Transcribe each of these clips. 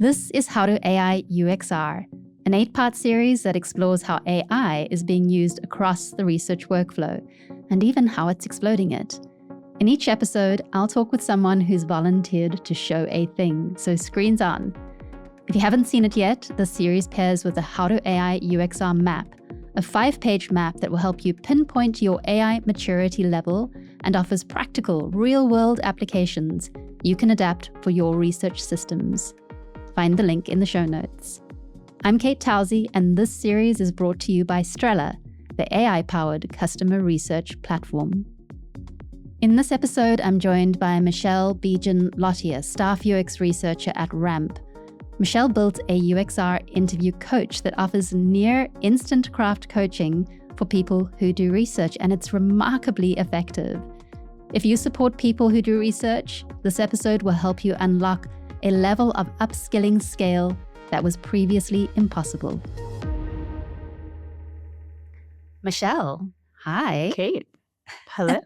This is How to AI UXR, an 8-part series that explores how AI is being used across the research workflow, and even how it's exploding it. In each episode, I'll talk with someone who's volunteered to show a thing, so screens on. If you haven't seen it yet, the series pairs with the How to AI UXR map, a 5-page map that will help you pinpoint your AI maturity level and offers practical, real-world applications you can adapt for your research systems. Find the link in the show notes. I'm Kate Towsey, and this series is brought to you by Strela, the AI-powered customer research platform. In this episode, I'm joined by Bejian Lotia, staff UX researcher at Ramp. Michelle built a UXR interview coach that offers near instant craft coaching for people who do research, and it's remarkably effective. If you support people who do research, this episode will help you unlock a level of upskilling scale that was previously impossible. Michelle, hi. Kate, hello.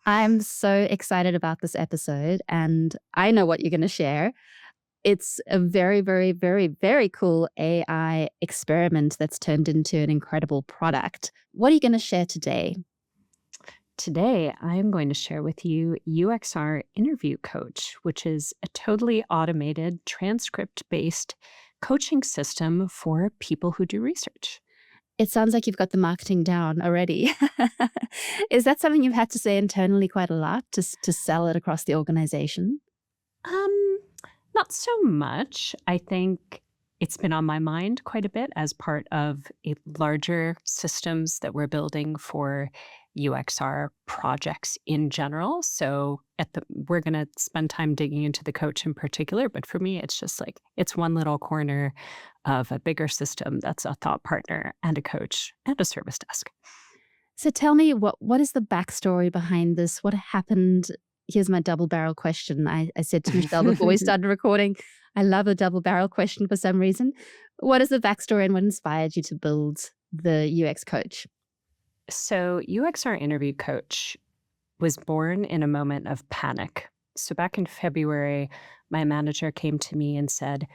I'm so excited about this episode, and I know what you're going to share. It's a very, very, very, very cool AI experiment that's turned into an incredible product. What are you going to share today? Today, I'm going to share with you UXR Interview Coach, which is a totally automated transcript-based coaching system for people who do research. It sounds like you've got the marketing down already. Is that something you've had to say internally quite a lot to sell it across the organization? Not so much. I think it's been on my mind quite a bit as part of a larger systems that we're building for UXR projects in general. So we're going to spend time digging into the coach in particular, but for me, it's just like, it's one little corner of a bigger system that's a thought partner and a coach and a service desk. So tell me, what is the backstory behind this? What happened? Here's my double barrel question. I said to Michelle before we started recording, I love a double barrel question for some reason. What is the backstory and what inspired you to build the UX coach? So UXR Interview Coach was born in a moment of panic. So back in February, my manager came to me and said,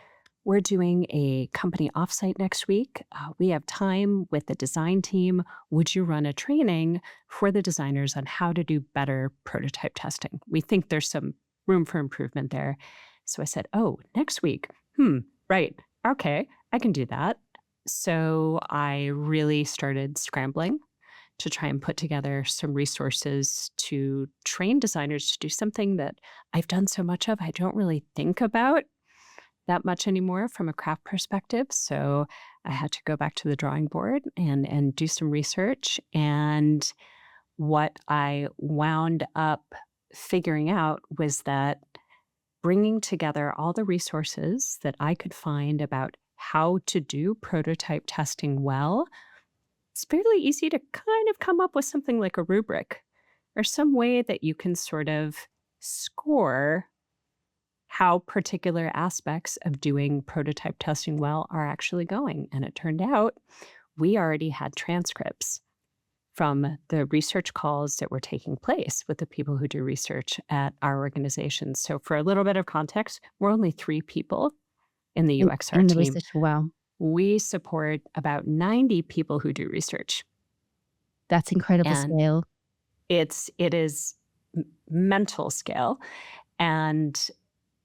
we're doing a company offsite next week. We have time with the design team. Would you run a training for the designers on how to do better prototype testing? We think there's some room for improvement there. So I said, oh, next week? Right. Okay, I can do that. So I really started scrambling to try and put together some resources to train designers to do something that I've done so much of, I don't really think about that much anymore from a craft perspective. So I had to go back to the drawing board and do some research. And what I wound up figuring out was that bringing together all the resources that I could find about how to do prototype testing well, it's fairly easy to kind of come up with something like a rubric or some way that you can sort of score how particular aspects of doing prototype testing well are actually going. And it turned out we already had transcripts from the research calls that were taking place with the people who do research at our organization. So for a little bit of context, we're only 3 people in the UXR team. Research, wow. We support about 90 people who do research. That's incredible scale. It is mental scale. And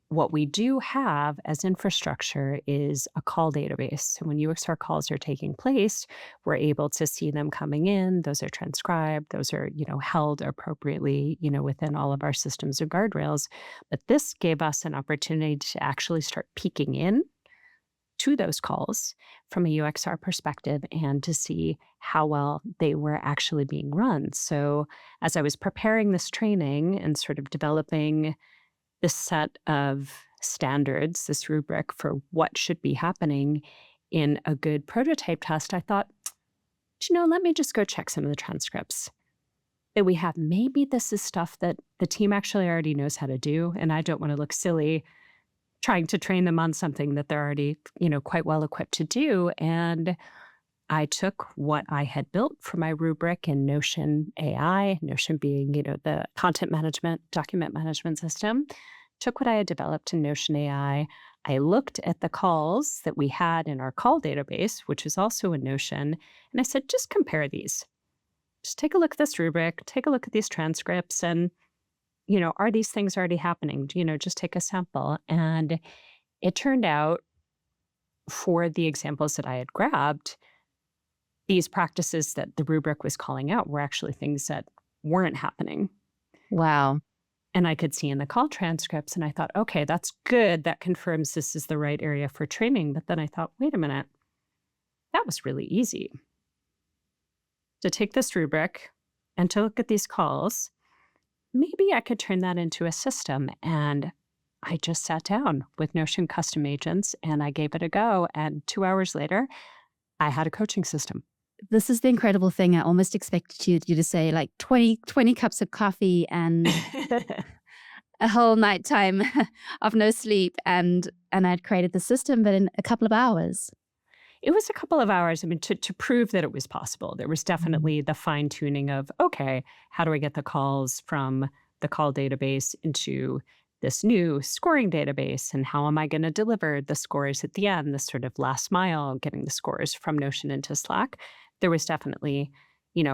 what we do have as infrastructure is a call database. So when UXR calls are taking place, we're able to see them coming in. Those are transcribed. Those are, held appropriately, within all of our systems and guardrails. But this gave us an opportunity to actually start peeking in to those calls from a UXR perspective and to see how well they were actually being run. So as I was preparing this training and sort of developing this set of standards, this rubric for what should be happening in a good prototype test, I thought, let me just go check some of the transcripts that we have. Maybe this is stuff that the team actually already knows how to do, and I don't want to look silly trying to train them on something that they're already, quite well equipped to do. And I took what I had built for my rubric in Notion AI, Notion being, the content management, document management system, took what I had developed in Notion AI. I looked at the calls that we had in our call database, which is also in Notion, and I said, just compare these. Just take a look at this rubric, take a look at these transcripts, and, are these things already happening? Just take a sample. And it turned out, for the examples that I had grabbed, these practices that the rubric was calling out were actually things that weren't happening. Wow. And I could see in the call transcripts, and I thought, okay, that's good. That confirms this is the right area for training. But then I thought, wait a minute, that was really easy. To take this rubric and to look at these calls, maybe I could turn that into a system. And I just sat down with Notion custom agents and I gave it a go. And 2 hours later, I had a coaching system. This is the incredible thing. I almost expected you to say like 20 cups of coffee and a whole nighttime of no sleep. And I'd created the system, but in a couple of hours. It was a couple of hours. I mean, to prove that it was possible, there was definitely the fine tuning of, okay, how do I get the calls from the call database into this new scoring database? And how am I going to deliver the scores at the end, this sort of last mile, getting the scores from Notion into Slack? There was definitely,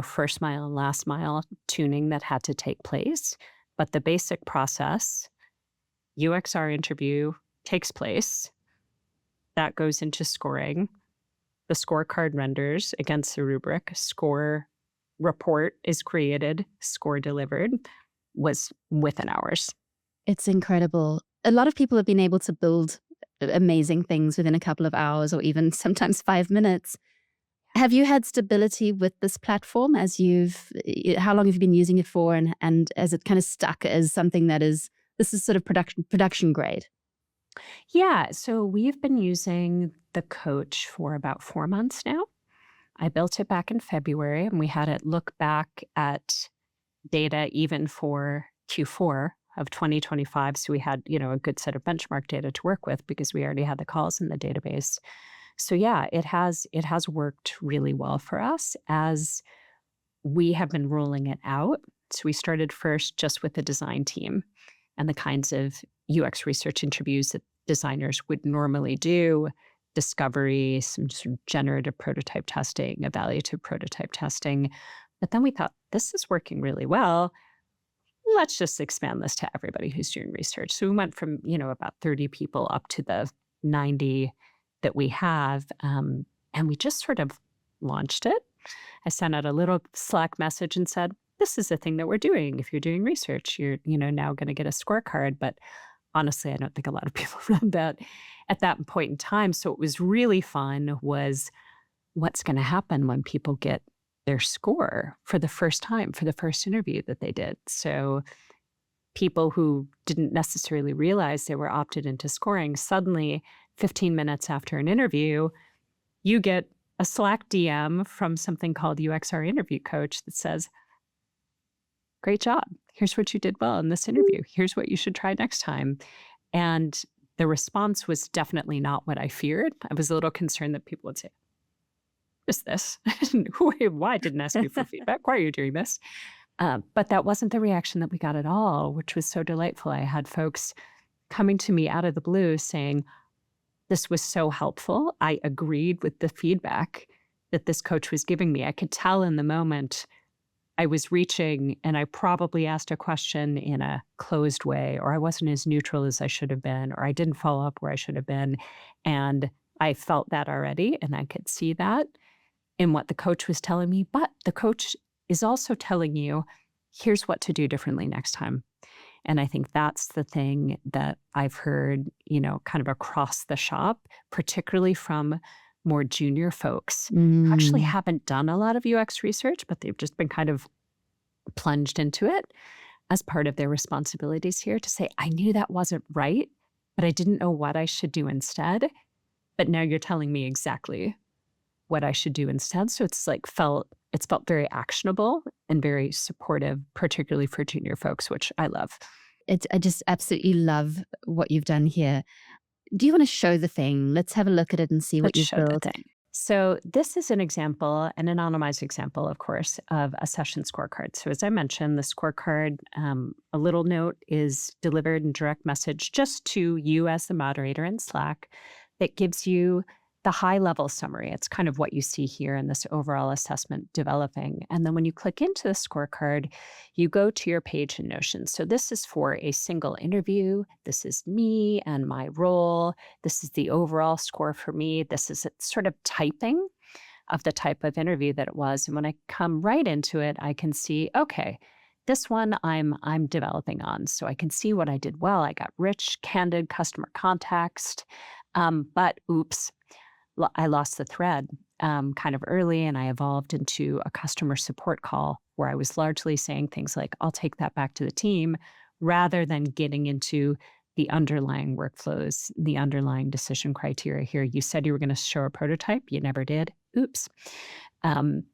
first mile and last mile tuning that had to take place. But the basic process, UXR interview takes place. That goes into scoring. The scorecard renders against the rubric. Score report is created. Score delivered was within hours. It's incredible. A lot of people have been able to build amazing things within a couple of hours or even sometimes 5 minutes. Have you had stability with this platform how long have you been using it for, and has it kind of stuck as something this is sort of production grade? Yeah, so we've been using the coach for about 4 months now. I built it back in February and we had it look back at data even for Q4 of 2025. So we had, a good set of benchmark data to work with because we already had the calls in the database. So yeah, it has worked really well for us as we have been rolling it out. So we started first just with the design team and the kinds of UX research interviews that designers would normally do, discovery, some sort of generative prototype testing, evaluative prototype testing. But then we thought, this is working really well. Let's just expand this to everybody who's doing research. So we went from, about 30 people up to the 90 that we have. And we just sort of launched it. I sent out a little Slack message and said, this is the thing that we're doing. If you're doing research, you're, now going to get a scorecard. But honestly, I don't think a lot of people read that at that point in time. So what was really fun was what's going to happen when people get their score for the first time, for the first interview that they did. So people who didn't necessarily realize they were opted into scoring, suddenly 15 minutes after an interview, you get a Slack DM from something called UXR Interview Coach that says, great job. Here's what you did well in this interview. Here's what you should try next time. And the response was definitely not what I feared. I was a little concerned that people would say, what is this? Why didn't ask you for feedback? Why are you doing this? But that wasn't the reaction that we got at all, which was so delightful. I had folks coming to me out of the blue saying, this was so helpful. I agreed with the feedback that this coach was giving me. I could tell in the moment I was reaching and I probably asked a question in a closed way, or I wasn't as neutral as I should have been, or I didn't follow up where I should have been. And I felt that already, and I could see that in what the coach was telling me. But the coach is also telling you, here's what to do differently next time. And I think that's the thing that I've heard, kind of across the shop, particularly from more junior folks who actually haven't done a lot of UX research, but they've just been kind of plunged into it as part of their responsibilities here to say, I knew that wasn't right, but I didn't know what I should do instead. But now you're telling me exactly what I should do instead. So it's felt very actionable and very supportive, particularly for junior folks, which I love. I just absolutely love what you've done here. Do you want to show the thing? Let's have a look at it and see what you've built. So this is an example, an anonymized example, of course, of a session scorecard. So as I mentioned, the scorecard, a little note is delivered in direct message just to you as the moderator in Slack that gives you the high-level summary. It's kind of what you see here in this overall assessment developing. And then when you click into the scorecard, you go to your page in Notion. So this is for a single interview. This is me and my role. This is the overall score for me. This is a sort of typing of the type of interview that it was. And when I come right into it, I can see, okay, this one I'm developing on. So I can see what I did well. I got rich, candid customer context. But oops, I lost the thread kind of early, and I evolved into a customer support call where I was largely saying things like, I'll take that back to the team, rather than getting into the underlying workflows, the underlying decision criteria here. You said you were going to show a prototype. You never did. Oops. Um,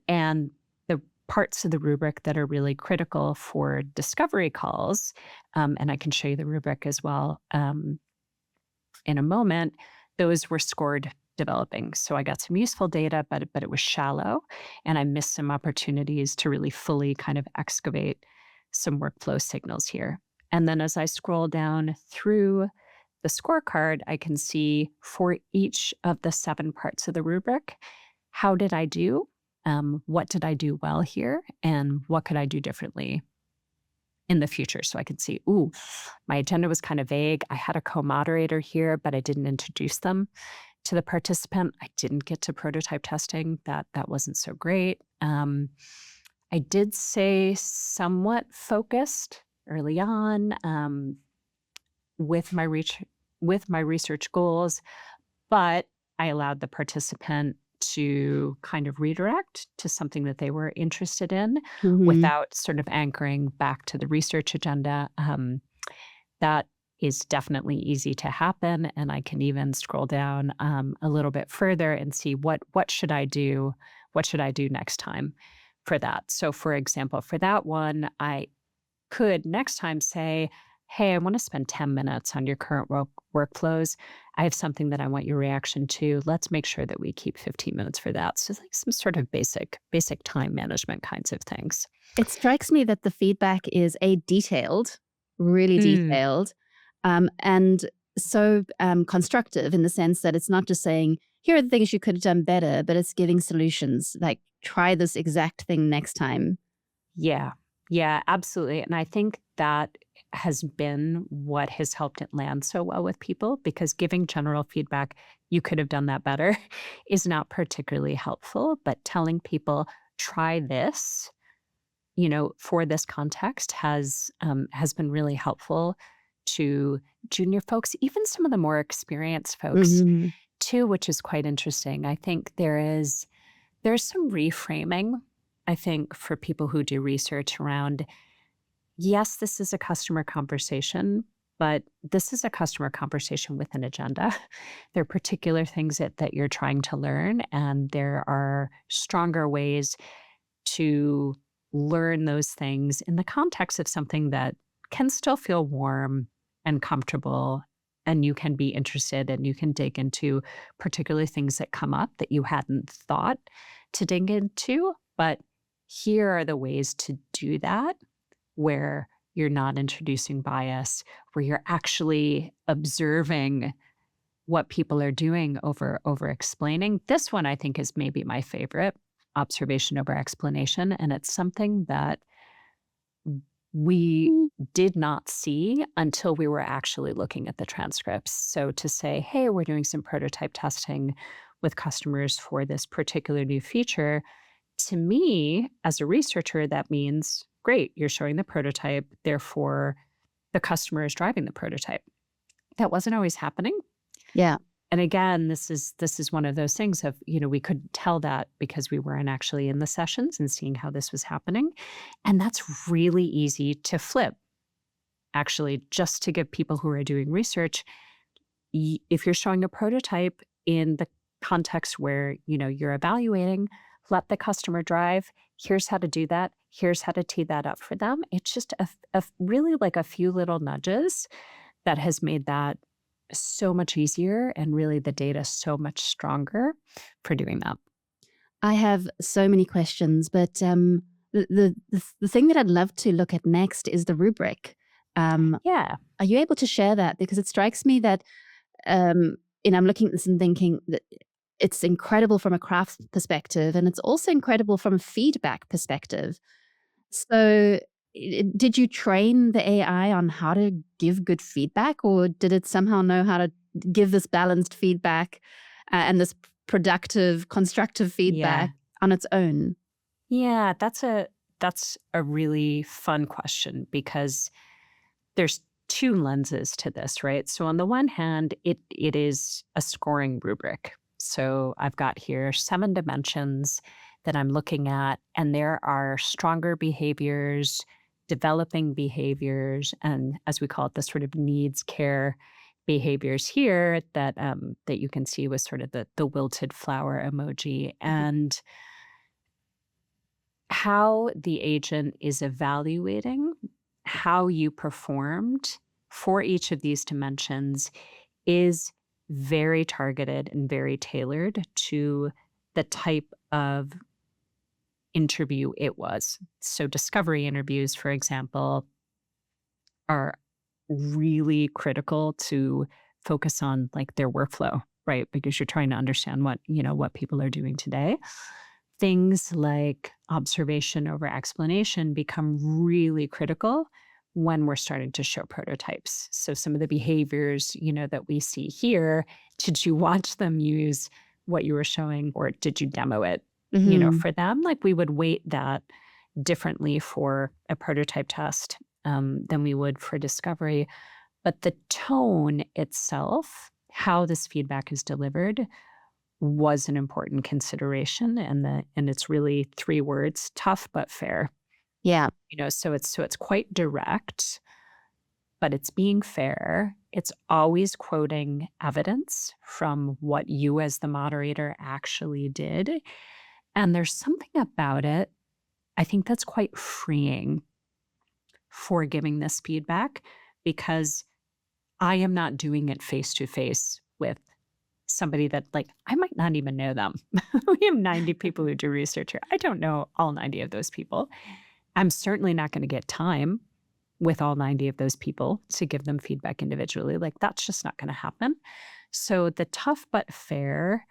and the parts of the rubric that are really critical for discovery calls, and I can show you the rubric as well in a moment, those were scored developing. So I got some useful data, but it was shallow, and I missed some opportunities to really fully kind of excavate some workflow signals here. And then as I scroll down through the scorecard, I can see for each of the 7 parts of the rubric, how did I do? What did I do well here? And what could I do differently in the future? So I could see, my agenda was kind of vague. I had a co-moderator here, but I didn't introduce them to the participant. I didn't get to prototype testing. That wasn't so great. I did say somewhat focused early on with my research goals, but I allowed the participant to kind of redirect to something that they were interested in without sort of anchoring back to the research agenda. That is definitely easy to happen. And I can even scroll down a little bit further and see what should I do? What should I do next time for that? So for example, for that one, I could next time say, hey, I want to spend 10 minutes on your current workflows. I have something that I want your reaction to. Let's make sure that we keep 15 minutes for that. So like some sort of basic time management kinds of things. It strikes me that the feedback is really detailed, and so constructive in the sense that it's not just saying, here are the things you could have done better, but it's giving solutions like, try this exact thing next time. Yeah, absolutely. And I think that has been what has helped it land so well with people, because giving general feedback, you could have done that better, is not particularly helpful. But telling people, try this, for this context has been really helpful to junior folks, even some of the more experienced folks too, which is quite interesting. I think there's some reframing, I think, for people who do research around, yes, this is a customer conversation, but this is a customer conversation with an agenda. There are particular things that you're trying to learn, and there are stronger ways to learn those things in the context of something that can still feel warm and comfortable, and you can be interested and you can dig into particular things that come up that you hadn't thought to dig into. But here are the ways to do that where you're not introducing bias, where you're actually observing what people are doing over explaining. This one, I think, is maybe my favorite, observation over explanation. And it's something that we did not see until we were actually looking at the transcripts. So to say, hey, we're doing some prototype testing with customers for this particular new feature, to me, as a researcher, that means, great, you're showing the prototype, therefore the customer is driving the prototype. That wasn't always happening. Yeah. And again, this is one of those things of, we couldn't tell that because we weren't actually in the sessions and seeing how this was happening. And that's really easy to flip. Actually, just to give people who are doing research, if you're showing a prototype in the context where, you're evaluating, let the customer drive. Here's how to do that. Here's how to tee that up for them. It's just a really like a few little nudges that has made that so much easier and really the data so much stronger for doing that. I have so many questions, but the thing that I'd love to look at next is the rubric. Yeah. Are you able to share that? Because it strikes me that, I'm looking at this and thinking that it's incredible from a craft perspective, and it's also incredible from a feedback perspective. So, did you train the AI on how to give good feedback, or did it somehow know how to give this balanced feedback and this productive, constructive Yeah. feedback on its own? Yeah, that's a really fun question because there's two lenses to this, right? So on the one hand, it is a scoring rubric. So I've got here 7 dimensions that I'm looking at, and there are stronger behaviors, developing behaviors, and as we call it, the sort of needs care behaviors here that you can see with sort of the wilted flower emoji. And how the agent is evaluating how you performed for each of these dimensions is very targeted and very tailored to the type of interview it was. So, discovery interviews, for example, are really critical to focus on like their workflow, right? Because you're trying to understand what people are doing today. Things like observation over explanation become really critical when we're starting to show prototypes. So some of the behaviors, that we see here, did you watch them use what you were showing or did you demo it, Mhm. for them? Like we would weight that differently for a prototype test than we would for discovery. But the tone itself, how this feedback is delivered, was an important consideration, and it's really 3 words: tough but fair. Yeah. So it's quite direct, but it's being fair. It's always quoting evidence from what you as the moderator actually did, and there's something about it, I think that's quite freeing for giving this feedback because I am not doing it face to face with somebody that like I might not even know them. We have 90 people who do research here. I don't know all 90 of those people. I'm certainly not going to get time with all 90 of those people to give them feedback individually. Like that's just not going to happen. So the tough but fair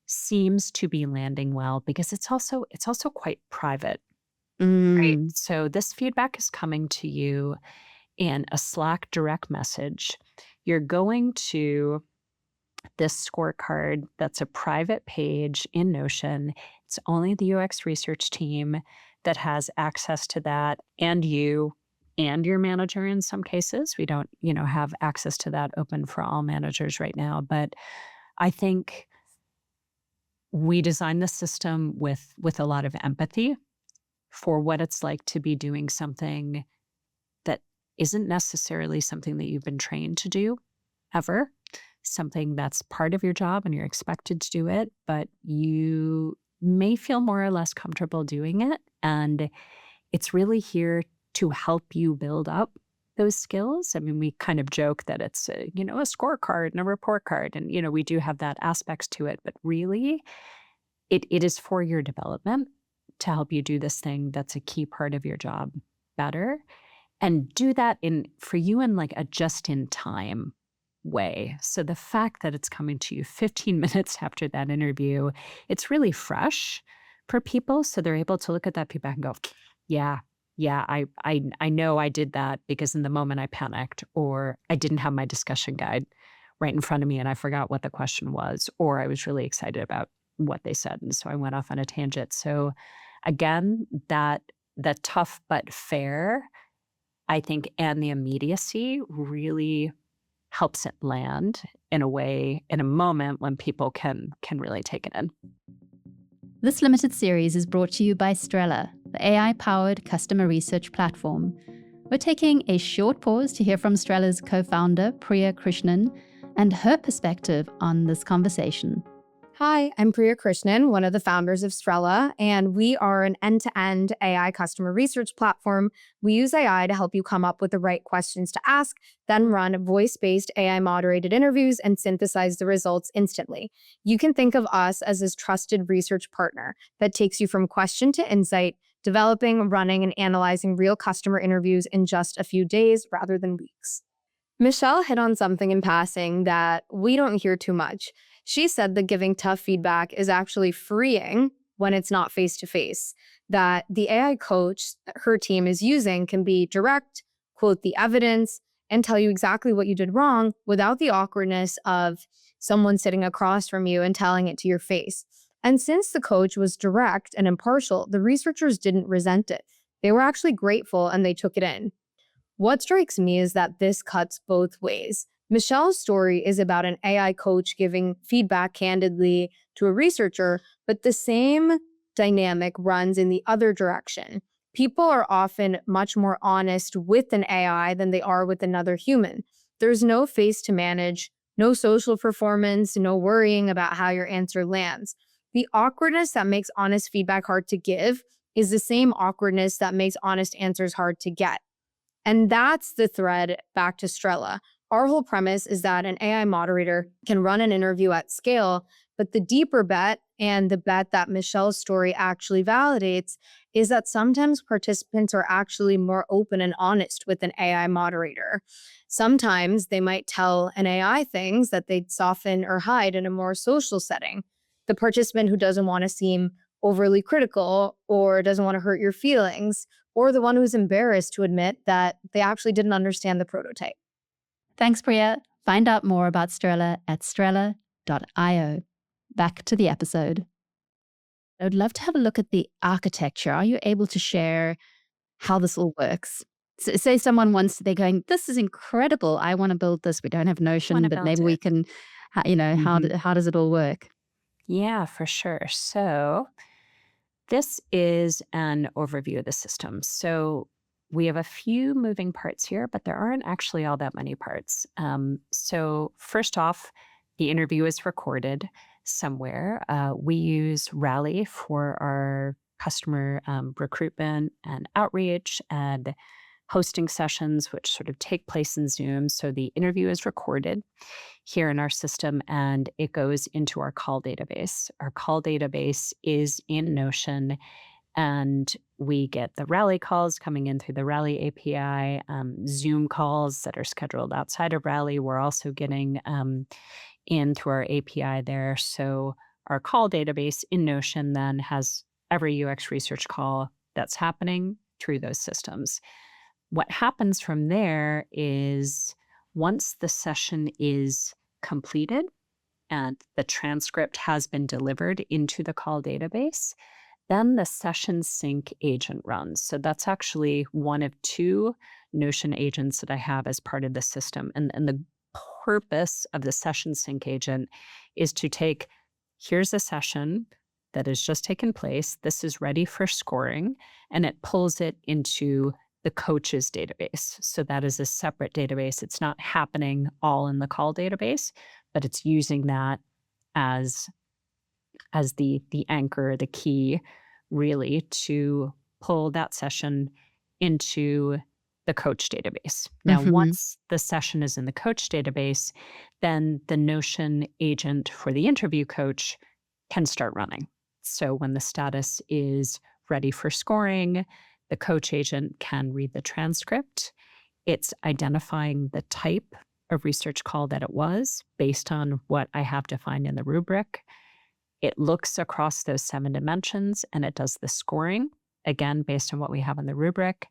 seems to be landing well because it's also quite private, right? Mm. So this feedback is coming to you in a Slack direct message. You're going to this scorecard that's a private page in Notion. It's only the UX research team that has access to that, and you and your manager in some cases. We don't, have access to that open for all managers right now. But I think we designed the system with a lot of empathy for what it's like to be doing something that isn't necessarily something that you've been trained to do ever, something that's part of your job and you're expected to do it, but you may feel more or less comfortable doing it. And it's really here to help you build up those skills. I mean, we kind of joke that it's a scorecard and a report card, and we do have that aspects to it, but really it is for your development to help you do this thing that's a key part of your job better and do that for you in like a just in time way. So the fact that it's coming to you 15 minutes after that interview, it's really fresh for people. So they're able to look at that feedback and go, yeah, I know I did that because in the moment I panicked, or I didn't have my discussion guide right in front of me and I forgot what the question was, or I was really excited about what they said. And so I went off on a tangent. So again, that tough but fair, I think, and the immediacy really helps it land in a way, in a moment when people can really take it in. This limited series is brought to you by Strela, the AI-powered customer research platform. We're taking a short pause to hear from Strela's co-founder, Priya Krishnan, and her perspective on this conversation. Hi, I'm Priya Krishnan, one of the founders of Strella, and we are an end-to-end AI customer research platform. We use AI to help you come up with the right questions to ask, then run voice-based AI moderated interviews and synthesize the results instantly. You can think of us as this trusted research partner that takes you from question to insight, developing, running, and analyzing real customer interviews in just a few days rather than weeks. Michelle hit on something in passing that we don't hear too much. She said that giving tough feedback is actually freeing when it's not face to face, that the AI coach that her team is using can be direct, quote the evidence, and tell you exactly what you did wrong without the awkwardness of someone sitting across from you and telling it to your face. And since the coach was direct and impartial, the researchers didn't resent it. They were actually grateful and they took it in. What strikes me is that this cuts both ways. Michelle's story is about an AI coach giving feedback candidly to a researcher, but the same dynamic runs in the other direction. People are often much more honest with an AI than they are with another human. There's no face to manage, no social performance, no worrying about how your answer lands. The awkwardness that makes honest feedback hard to give is the same awkwardness that makes honest answers hard to get. And that's the thread back to Strella. Our whole premise is that an AI moderator can run an interview at scale, but the deeper bet, and the bet that Michelle's story actually validates, is that sometimes participants are actually more open and honest with an AI moderator. Sometimes they might tell an AI things that they'd soften or hide in a more social setting. The participant who doesn't want to seem overly critical or doesn't want to hurt your feelings, or the one who's embarrassed to admit that they actually didn't understand the prototype. Thanks, Priya. Find out more about Strella at strella.io. Back to the episode. I would love to have a look at the architecture. Are you able to share how this all works? So, say someone they're going, this is incredible. I want to build this. We don't have Notion, but maybe we can, how does it all work? Yeah, for sure. So this is an overview of the system. So we have a few moving parts here, but there aren't actually all that many parts. So first off, the interview is recorded somewhere. We use Rally for our customer recruitment and outreach and hosting sessions, which sort of take place in Zoom. So the interview is recorded here in our system and it goes into our call database. Our call database is in Notion and we get the Rally calls coming in through the Rally API, Zoom calls that are scheduled outside of Rally. We're also getting in through our API there. So our call database in Notion then has every UX research call that's happening through those systems. What happens from there is once the session is completed and the transcript has been delivered into the call database, then the session sync agent runs. So that's actually one of two Notion agents that I have as part of the system. And the purpose of the session sync agent is to take, here's a session that has just taken place. This is ready for scoring, and it pulls it into the coach's database. So that is a separate database. It's not happening all in the call database, but it's using that as the anchor, the key, really, to pull that session into the coach database. Now, once the session is in the coach database, then the Notion agent for the interview coach can start running. So when the status is ready for scoring, the coach agent can read the transcript. It's identifying the type of research call that it was based on what I have defined in the rubric. It looks across those 7 dimensions and it does the scoring, again, based on what we have in the rubric.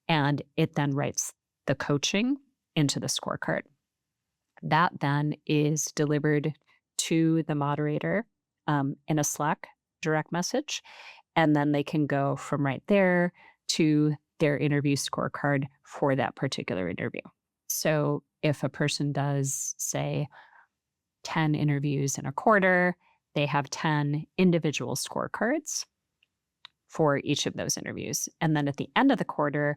And it then writes the coaching into the scorecard. That then is delivered to the moderator in a Slack direct message. And then they can go from right there to their interview scorecard for that particular interview. So if a person does, say, 10 interviews in a quarter, they have 10 individual scorecards for each of those interviews. And then at the end of the quarter,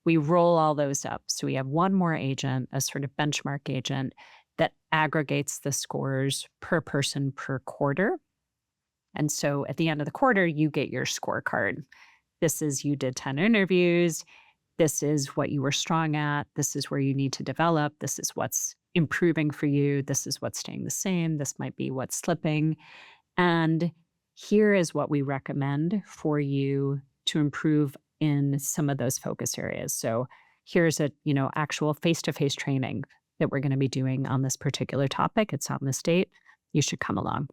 we roll all those up. So we have one more agent, a sort of benchmark agent, that aggregates the scores per person per quarter And so at the end of the quarter, you get your scorecard. This is you did 10 interviews. This is what you were strong at. This is where you need to develop. This is what's improving for you. This is what's staying the same. This might be what's slipping. And here is what we recommend for you to improve in some of those focus areas. So here's a, actual face-to-face training that we're going to be doing on this particular topic. It's on this date. You should come along.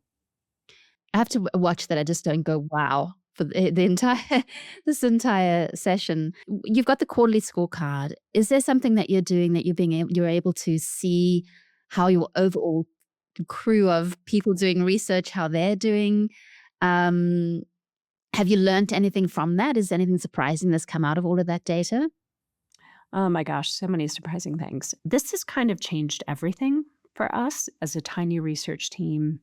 I have to watch that. I just don't go, wow, for the entire this entire session. You've got the quarterly scorecard. Is there something that you're doing that you're able to see how your overall crew of people doing research, how they're doing? Have you learned anything from that? Is anything surprising that's come out of all of that data? Oh my gosh, so many surprising things. This has kind of changed everything for us as a tiny research team,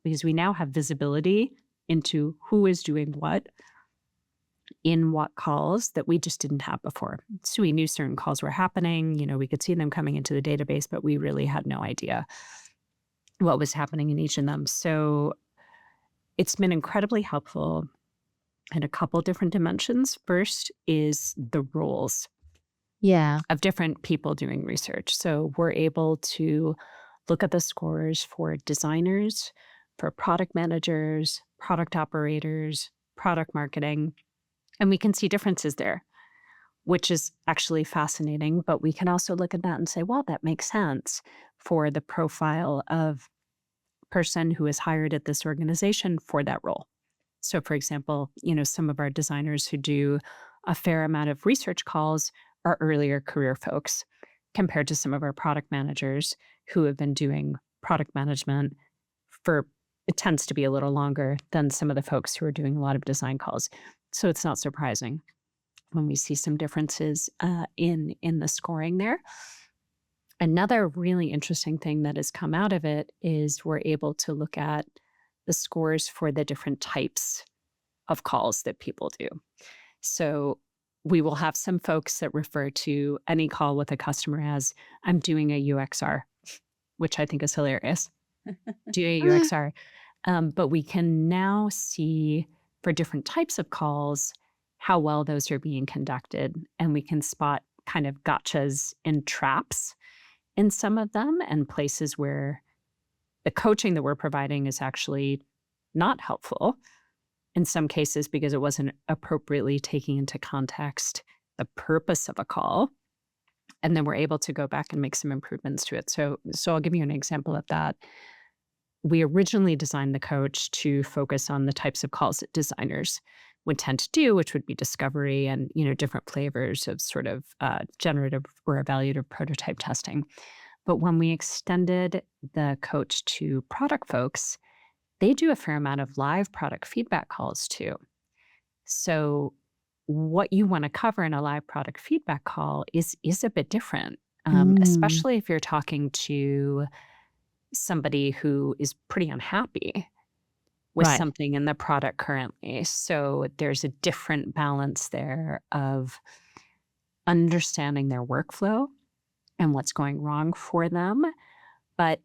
because we now have visibility into who is doing what in what calls that we just didn't have before. So we knew certain calls were happening, we could see them coming into the database, but we really had no idea what was happening in each of them. So it's been incredibly helpful in a couple different dimensions. First is the roles of different people doing research. So we're able to look at the scores for designers, for product managers, product operators, product marketing, and we can see differences there, which is actually fascinating. But we can also look at that and say, well, that makes sense for the profile of person who is hired at this organization for that role. So for example, some of our designers who do a fair amount of research calls are earlier career folks compared to some of our product managers who have been doing product management for, it tends to be a little longer than some of the folks who are doing a lot of design calls. So it's not surprising when we see some differences in the scoring there. Another really interesting thing that has come out of it is we're able to look at the scores for the different types of calls that people do. So we will have some folks that refer to any call with a customer as, I'm doing a UXR, which I think is hilarious. Doing a UXR. But we can now see for different types of calls how well those are being conducted. And we can spot kind of gotchas and traps in some of them, and places where the coaching that we're providing is actually not helpful in some cases because it wasn't appropriately taking into context the purpose of a call. And then we're able to go back and make some improvements to it. So I'll give you an example of that. We originally designed the coach to focus on the types of calls that designers would tend to do, which would be discovery and, different flavors of sort of generative or evaluative prototype testing. But when we extended the coach to product folks, they do a fair amount of live product feedback calls too. So what you want to cover in a live product feedback call is a bit different, especially if you're talking to somebody who is pretty unhappy with something in the product currently. So there's a different balance there of understanding their workflow and what's going wrong for them. But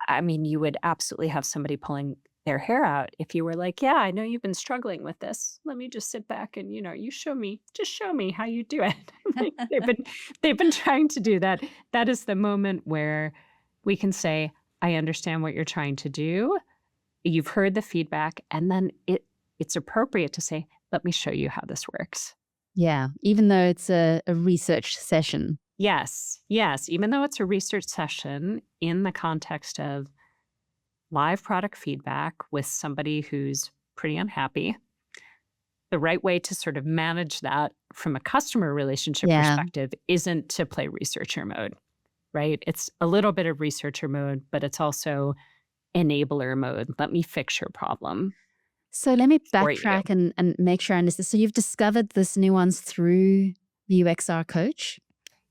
I mean, you would absolutely have somebody pulling their hair out if you were like, yeah, I know you've been struggling with this. Let me just sit back and, you show me how you do it. Like, they've been trying to do that. That is the moment where we can say, I understand what you're trying to do. You've heard the feedback, and then it's appropriate to say, let me show you how this works. Yeah, even though it's a research session. Yes, even though it's a research session in the context of live product feedback with somebody who's pretty unhappy, the right way to sort of manage that from a customer relationship perspective isn't to play researcher mode, right? It's a little bit of researcher mode, but it's also enabler mode. Let me fix your problem. So let me backtrack and make sure I understand. So you've discovered this nuance through the UXR coach?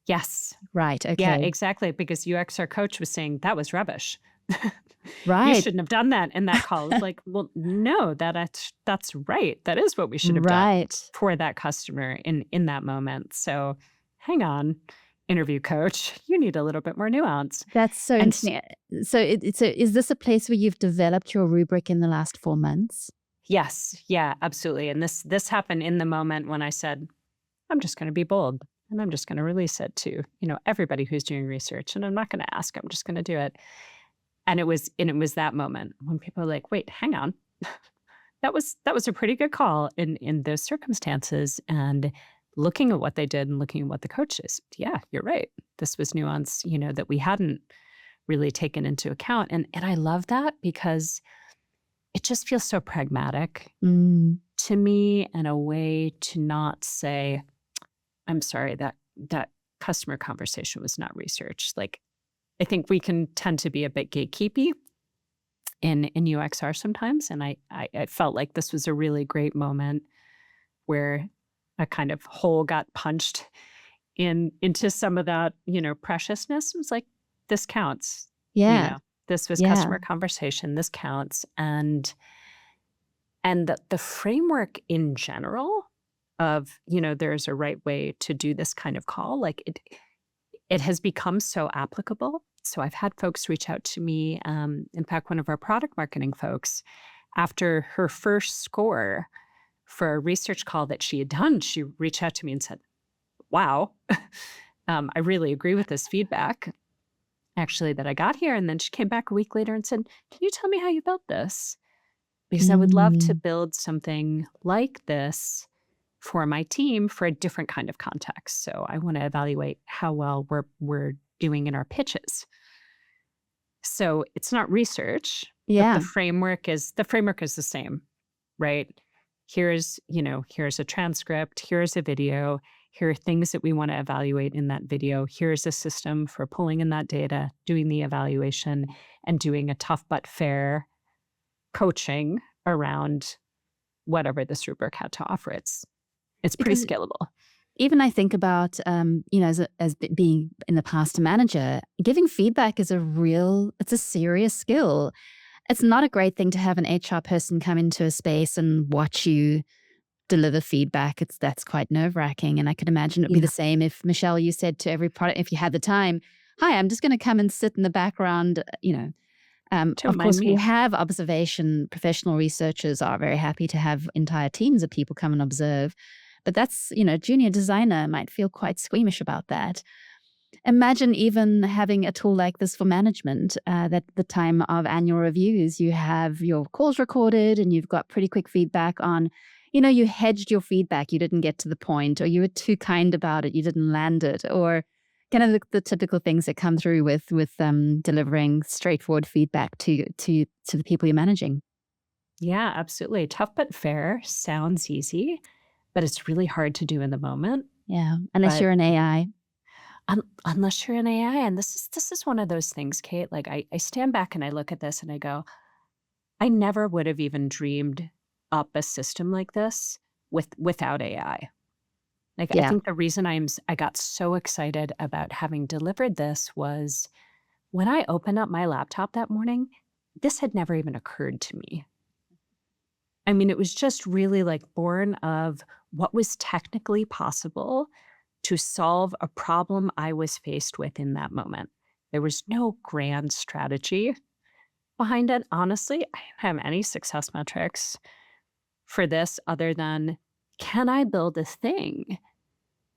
Yes. Right. Okay. Yeah, exactly. Because UXR coach was saying that was rubbish. Right. You shouldn't have done that in that call. It's like, well, no, that's right. That is what we should have done for that customer in that moment. So hang on. interview coach, you need a little bit more nuance. That's so And interesting. So is this a place where you've developed your rubric in the last 4 months? yes, yeah, absolutely. And this happened in the moment when I said, I'm just going to be bold and I'm just going to release it to, everybody who's doing research, and I'm not going to ask, I'm just going to do it. And it was that moment when people are like, wait, hang on. That was a pretty good call in those circumstances. And looking at what they did and looking at what the coach is, yeah, you're right. This was nuance, that we hadn't really taken into account. And I love that because it just feels so pragmatic to me, and a way to not say, I'm sorry, that customer conversation was not researched. Like, I think we can tend to be a bit gatekeepy in UXR sometimes. And I felt like this was a really great moment where a kind of hole got punched into some of that, preciousness. It was like, this counts. Yeah. This was Yeah. customer conversation. This counts. And the framework in general of, there's a right way to do this kind of call, like it has become so applicable. So I've had folks reach out to me. In fact, one of our product marketing folks, after her first score for a research call that she had done, she reached out to me and said, wow, I really agree with this feedback, actually, that I got here. And then she came back a week later and said, can you tell me how you built this? Because I would love to build something like this for my team for a different kind of context. So I want to evaluate how well we're doing in our pitches. So it's not research, Yeah. but the framework is the same, right? Here's a transcript, here's a video, here are things that we want to evaluate in that video. Here's a system for pulling in that data, doing the evaluation, and doing a tough but fair coaching around whatever this rubric had to offer. It's pretty Because scalable. even I think about, as being in the past a manager, giving feedback is it's a serious skill. It's not a great thing to have an HR person come into a space and watch you deliver feedback. That's quite nerve-wracking. And I could imagine it'd be the same if, Michelle, you said to every product, if you had the time, hi, I'm just going to come and sit in the background, of course, we have observation. Professional researchers are very happy to have entire teams of people come and observe. But that's, junior designer might feel quite squeamish about that. Imagine even having a tool like this for management, that at the time of annual reviews, you have your calls recorded and you've got pretty quick feedback on, you hedged your feedback, you didn't get to the point, or you were too kind about it, you didn't land it, or kind of the typical things that come through with delivering straightforward feedback to the people you're managing. Yeah, absolutely. Tough but fair sounds easy, but it's really hard to do in the moment. Yeah, unless you're an AI. Unless you're an AI. And this is one of those things, Kate, like I stand back and I look at this and I go, I never would have even dreamed up a system like this without AI. Like, I think the reason I got so excited about having delivered this was when I opened up my laptop that morning, this had never even occurred to me. I mean, it was just really like born of what was technically possible to solve a problem I was faced with in that moment. There was no grand strategy behind it. Honestly, I don't have any success metrics for this other than, can I build a thing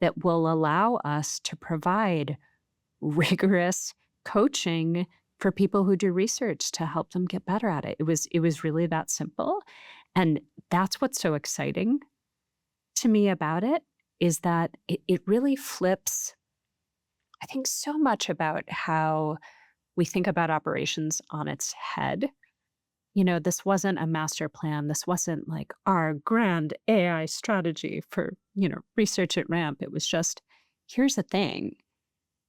that will allow us to provide rigorous coaching for people who do research to help them get better at it? It was really that simple. And that's what's so exciting to me about it, is that it really flips, I think, so much about how we think about operations on its head. This wasn't a master plan. This wasn't like our grand AI strategy for, research at Ramp. It was just, here's a thing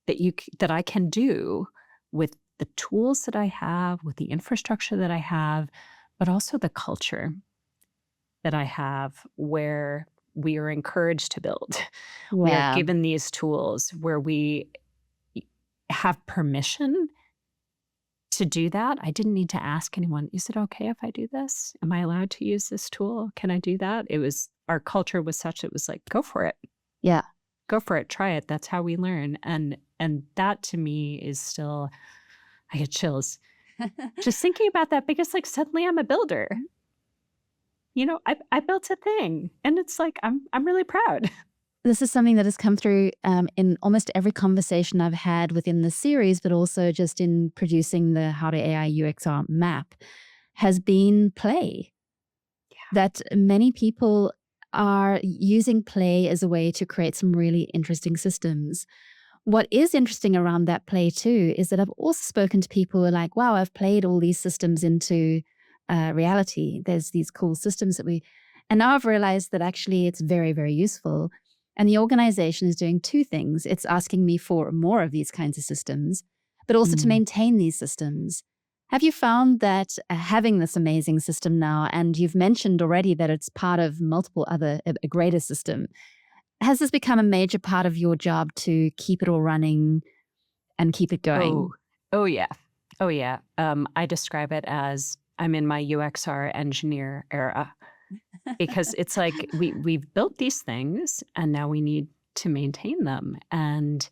that I can do with the tools that I have, with the infrastructure that I have, but also the culture that I have, where we are encouraged to build. We are given these tools where we have permission to do that. I didn't need to ask anyone, is it okay if I do this? Am I allowed to use this tool? Can I do that? Our culture was such, it was like, go for it. Yeah. go for it, try it. That's how we learn. And that to me is still, I get chills just thinking about that, because like suddenly I'm a builder. I built a thing, and it's like I'm really proud. This is something that has come through in almost every conversation I've had within the series, but also just in producing the How to AI UXR map, has been play. Yeah. That many people are using play as a way to create some really interesting systems. What is interesting around that play too is that I've also spoken to people who are like, wow, I've played all these systems into reality. There's these cool systems and now I've realized that actually it's very, very useful. And the organization is doing two things. It's asking me for more of these kinds of systems, but also to maintain these systems. Have you found that having this amazing system now, and you've mentioned already that it's part of multiple other, a greater system, has this become a major part of your job to keep it all running and keep it going? Oh yeah. Oh yeah. I describe it as I'm in my UXR engineer era, because it's like we've built these things and now we need to maintain them. And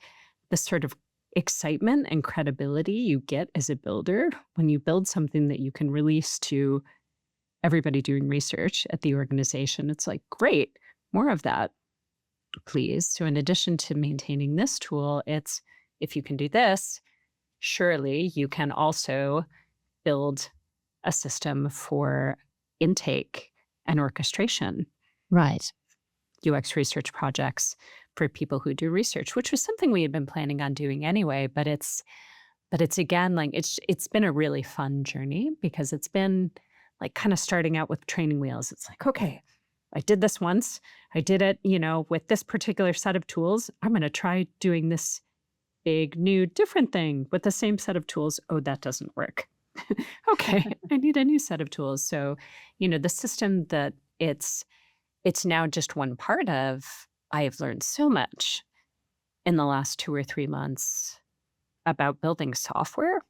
the sort of excitement and credibility you get as a builder when you build something that you can release to everybody doing research at the organization, it's like, great, more of that, please. So in addition to maintaining this tool, it's, if you can do this, surely you can also build a system for intake and orchestration. Right. UX research projects for people who do research, which was something we had been planning on doing anyway. But it's again, like it's been a really fun journey, because it's been like kind of starting out with training wheels. It's like, okay, I did this once. I did it, with this particular set of tools. I'm going to try doing this big, new, different thing with the same set of tools. Oh, that doesn't work. Okay, I need a new set of tools. So, the system that it's now just one part of, I have learned so much in the last 2 or 3 months about building software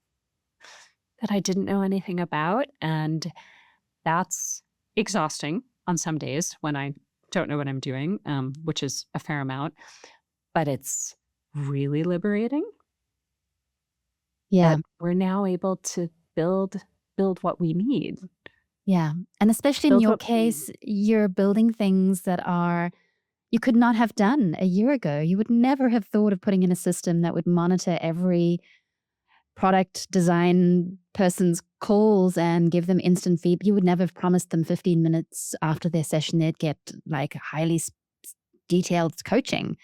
that I didn't know anything about. And that's exhausting on some days when I don't know what I'm doing, which is a fair amount. But it's really liberating. Yeah. That we're now able to build what we need. Yeah. And especially in your case, you're building things that you could not have done a year ago. You would never have thought of putting in a system that would monitor every product design person's calls and give them instant feedback. You would never have promised them 15 minutes after their session they'd get like highly detailed coaching.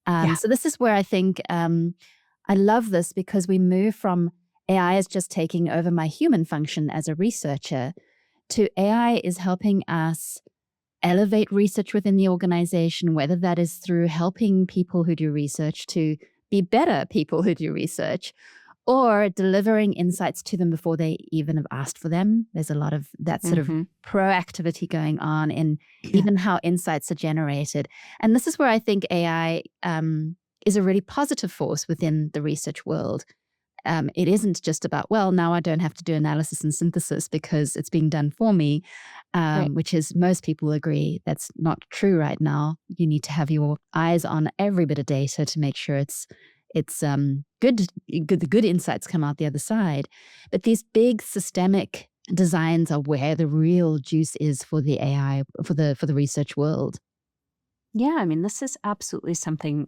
So this is where I think I love this, because we move from AI is just taking over my human function as a researcher to AI is helping us elevate research within the organization, whether that is through helping people who do research to be better people who do research, or delivering insights to them before they even have asked for them. There's a lot of that sort of proactivity going on in even how insights are generated. And this is where I think AI is a really positive force within the research world. It isn't just about, well, now I don't have to do analysis and synthesis because it's being done for me, which is, most people agree that's not true right now. You need to have your eyes on every bit of data to make sure it's good. The good insights come out the other side. But these big systemic designs are where the real juice is for the AI, for the research world. Yeah, I mean, this is absolutely something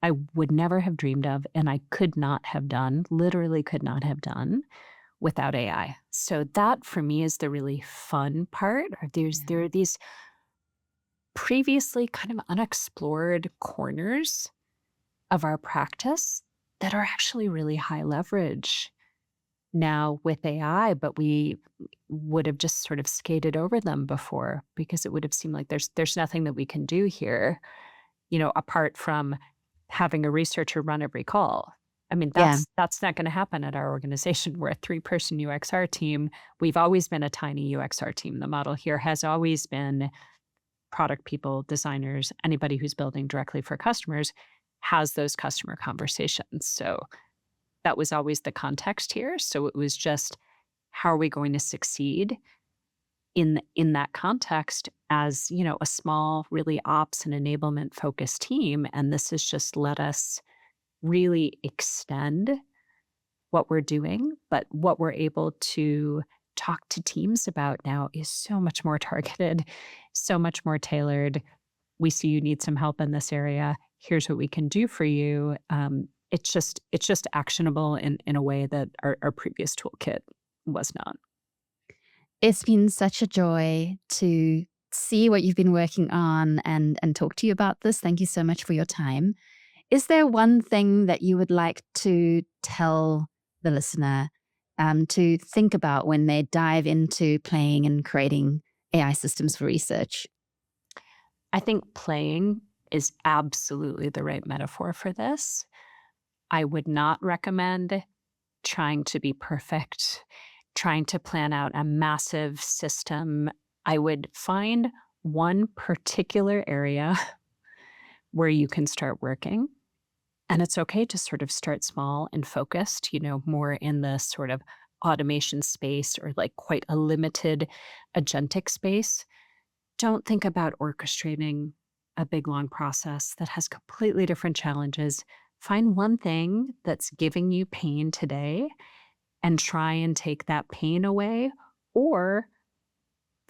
I would never have dreamed of, and I could not have done, literally could not have done, without AI. So that for me is the really fun part. There are these previously kind of unexplored corners of our practice that are actually really high leverage now with AI, but we would have just sort of skated over them before, because it would have seemed like there's nothing that we can do here, apart from having a researcher run every call. I mean, that's not going to happen at our organization. We're a 3-person UXR team. We've always been a tiny UXR team. The model here has always been product people, designers, anybody who's building directly for customers has those customer conversations. So that was always the context here. So it was just, how are we going to succeed in that context as, a small, really ops and enablement focused team. And this has just let us really extend what we're doing, but what we're able to talk to teams about now is so much more targeted, so much more tailored. We see you need some help in this area. Here's what we can do for you. It's just actionable in a way that our previous toolkit was not. It's been such a joy to see what you've been working on and talk to you about this. Thank you so much for your time. Is there one thing that you would like to tell the listener to think about when they dive into playing and creating AI systems for research? I think playing is absolutely the right metaphor for this. I would not recommend trying to be perfect, trying to plan out a massive system. I would find one particular area where you can start working. And it's okay to sort of start small and focused, more in the sort of automation space or like quite a limited agentic space. Don't think about orchestrating a big, long process that has completely different challenges. Find one thing that's giving you pain today and try and take that pain away, or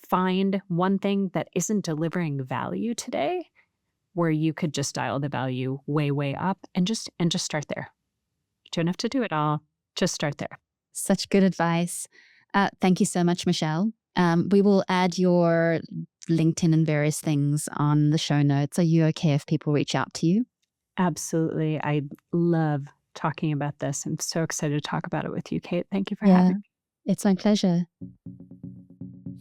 find one thing that isn't delivering value today where you could just dial the value way, way up and just start there. You don't have to do it all. Just start there. Such good advice. Thank you so much, Michelle. We will add your LinkedIn and various things on the show notes. Are you okay if people reach out to you? Absolutely. I love talking about this. I'm so excited to talk about it with you, Kate. Thank you for having me. It's my pleasure.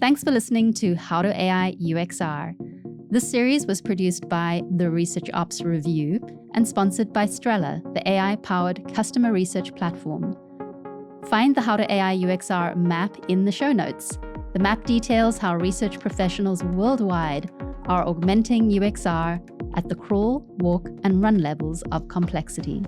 Thanks for listening to How to AI UXR. This series was produced by the Research Ops Review and sponsored by Strella, the AI-powered customer research platform. Find the How to AI UXR map in the show notes. The map details how research professionals worldwide are augmenting UXR at the crawl, walk, and run levels of complexity.